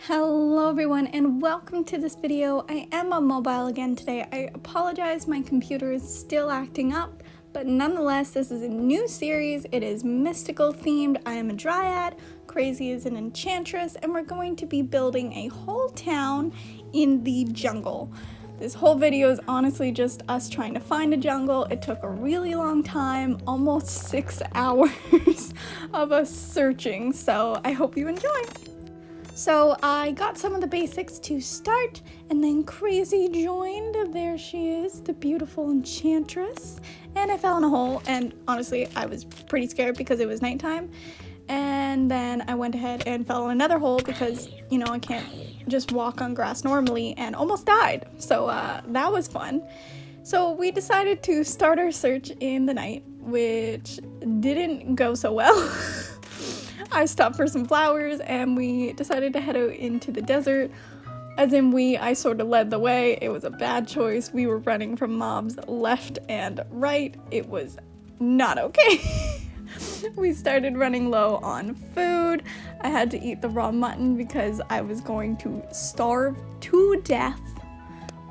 Hello everyone and welcome to this video. I am on mobile again today. I apologize, my computer is still acting up, but nonetheless this is a new series. It is mystical themed. I am a dryad, Crazy is an enchantress, and we're going to be building a whole town in the jungle. This whole video is honestly just us trying to find a jungle. It took a really long time, almost 6 hours of us searching, so I hope you enjoy. So I got some of the basics to start, and then Crazy joined. There she is, the beautiful enchantress. And I fell in a hole, and honestly, I was pretty scared because it was nighttime. And then I went ahead and fell in another hole because, you know, I can't just walk on grass normally, and almost died. So that was fun. So we decided to start our search in the night, which didn't go so well. I stopped for some flowers and we decided to head out into the desert. As in I sort of led the way. It was a bad choice. We were running from mobs left and right. It was not okay. We started running low on food. I had to eat the raw mutton because I was going to starve to death.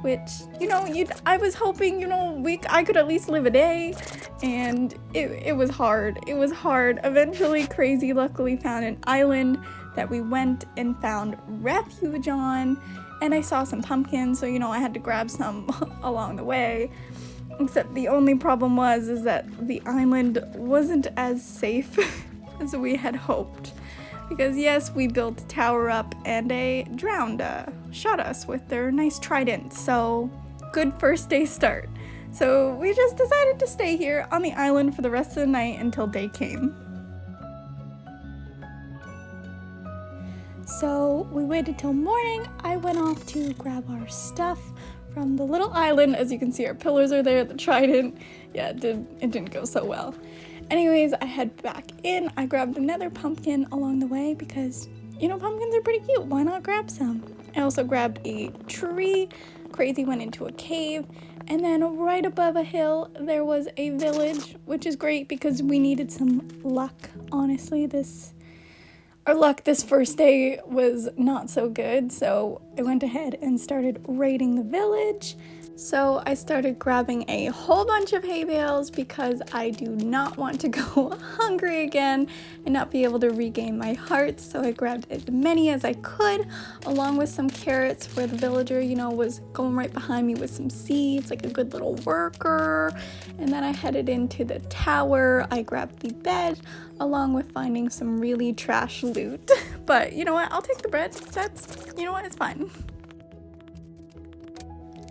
Which, you know, I was hoping, you know, I could at least live a day, and it was hard. It was hard. Eventually, Crazy luckily found an island that we went and found refuge on, and I saw some pumpkins, so, you know, I had to grab some along the way. Except the only problem is that the island wasn't as safe as we had hoped. Because yes, we built a tower up and a drowned shot us with their nice trident, so good first day start. So we just decided to stay here on the island for the rest of the night until day came. So we waited till morning. I went off to grab our stuff from the little island. As you can see, our pillars are there, the trident. Yeah, it didn't go so well. Anyways, I head back in. I grabbed another pumpkin along the way because, you know, pumpkins are pretty cute. Why not grab some? I also grabbed a tree. Crazy went into a cave. And then right above a hill, there was a village, which is great because we needed some luck. Honestly, our luck this first day was not so good. So I went ahead and started raiding the village. So I started grabbing a whole bunch of hay bales because I do not want to go hungry again and not be able to regain my hearts. So I grabbed as many as I could, along with some carrots where the villager, you know, was going right behind me with some seeds, like a good little worker. And then I headed into the tower. I grabbed the bed, along with finding some really trash loot. But you know what? I'll take the bread. You know what? It's fine.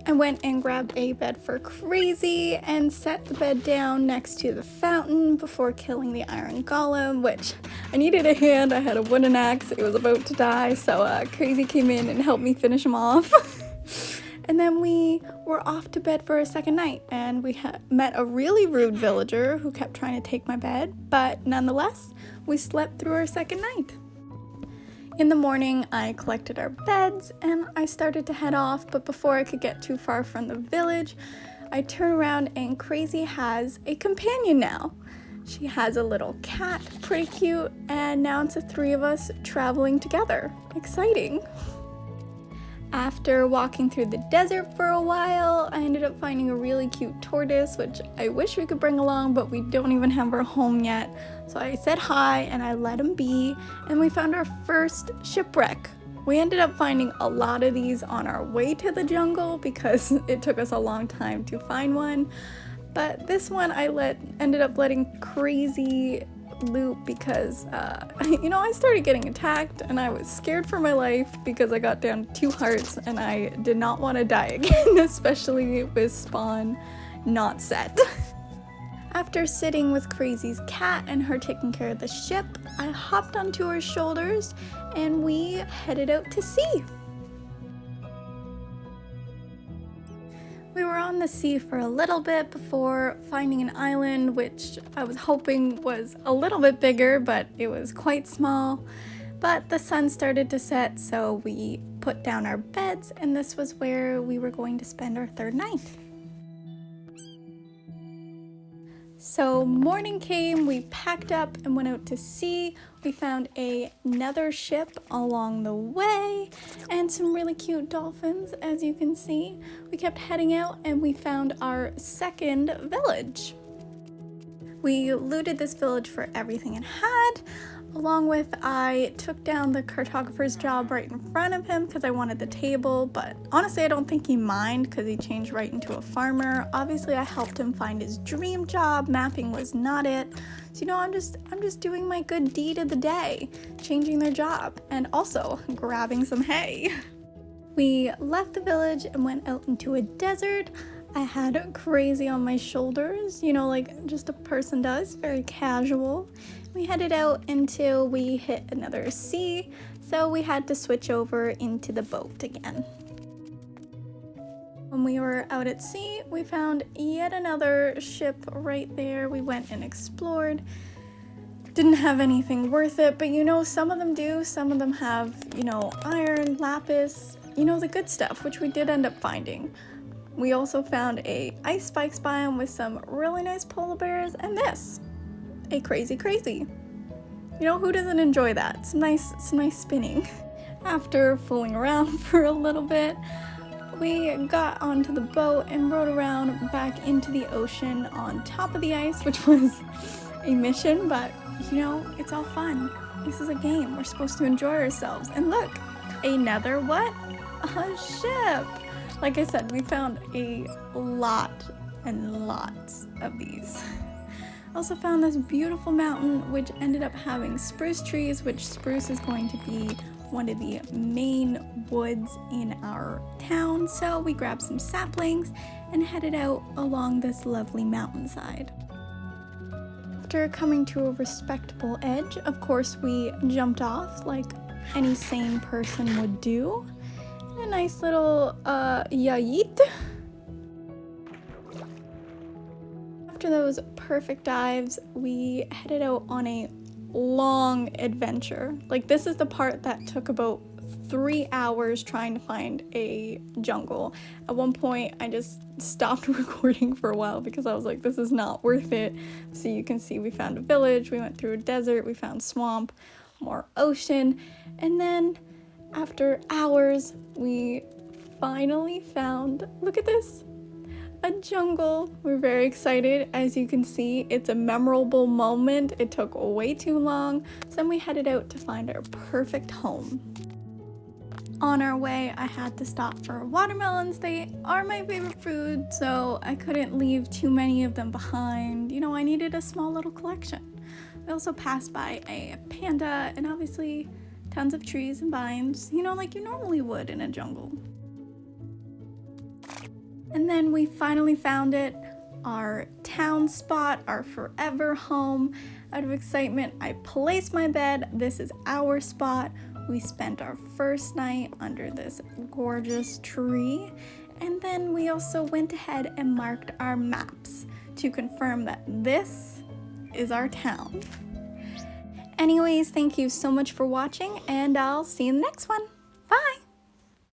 I went and grabbed a bed for Crazy and set the bed down next to the fountain before killing the iron golem, which I needed a hand. I had a wooden axe. It was about to die, so Crazy came in and helped me finish him off. And then we were off to bed for a second night, and we met a really rude villager who kept trying to take my bed, but nonetheless, we slept through our second night. In the morning, I collected our beds and I started to head off, but before I could get too far from the village, I turn around and Crazy has a companion now. She has a little cat, pretty cute, and now it's the three of us traveling together. Exciting. After walking through the desert for a while, I ended up finding a really cute tortoise, which I wish we could bring along, but we don't even have our home yet. So I said hi and I let him be, and we found our first shipwreck. We ended up finding a lot of these on our way to the jungle because it took us a long time to find one. But this one I ended up letting Crazy loot because you know, I started getting attacked and I was scared for my life because I got down to 2 hearts and I did not want to die again, especially with spawn not set. After sitting with Crazy's cat and her taking care of the ship, I hopped onto her shoulders and we headed out to sea. We were on the sea for a little bit before finding an island, which I was hoping was a little bit bigger, but it was quite small. But the sun started to set, so we put down our beds, and this was where we were going to spend our third night. So morning came, we packed up and went out to sea. We found another ship along the way and some really cute dolphins, as you can see. We kept heading out and we found our second village. We looted this village for everything it had, along with I took down the cartographer's job right in front of him because I wanted the table, but honestly I don't think he minded because he changed right into a farmer. Obviously I helped him find his dream job. Mapping was not it. So I'm just doing my good deed of the day, changing their job and also grabbing some hay. We left the village and went out into a desert. I had crazy on my shoulders, like just a person does, very casual. We headed out until we hit another sea, so we had to switch over into the boat again. When we were out at sea, we found yet another ship right there. We went and explored. Didn't have anything worth it, but some of them do. Some of them have, iron, lapis, the good stuff, which we did end up finding. We also found a ice spikes biome with some really nice polar bears and this, a crazy. Who doesn't enjoy that? Some nice spinning. After fooling around for a little bit, we got onto the boat and rode around back into the ocean on top of the ice, which was a mission, but it's all fun. This is a game. We're supposed to enjoy ourselves. And look, another what? A ship. Like I said, we found a lot and lots of these. I also found this beautiful mountain which ended up having spruce trees, which spruce is going to be one of the main woods in our town. So we grabbed some saplings and headed out along this lovely mountainside. After coming to a respectable edge, of course we jumped off like any sane person would do. A nice little yayit. After those perfect dives, we headed out on a long adventure. Like, this is the part that took about 3 hours trying to find a jungle. At one point I just stopped recording for a while because I was like, this is not worth it. So you can see we found a village, we went through a desert, we found swamp, more ocean, and then after hours, we finally found, look at this, a jungle. We're very excited. As you can see, it's a memorable moment. It took way too long. So then we headed out to find our perfect home. On our way, I had to stop for watermelons. They are my favorite food, so I couldn't leave too many of them behind. I needed a small little collection. We also passed by a panda and obviously tons of trees and vines, like you normally would in a jungle. And then we finally found it, our town spot, our forever home. Out of excitement, I placed my bed. This is our spot. We spent our first night under this gorgeous tree. And then we also went ahead and marked our maps to confirm that this is our town. Anyways, thank you so much for watching, and I'll see you in the next one. Bye!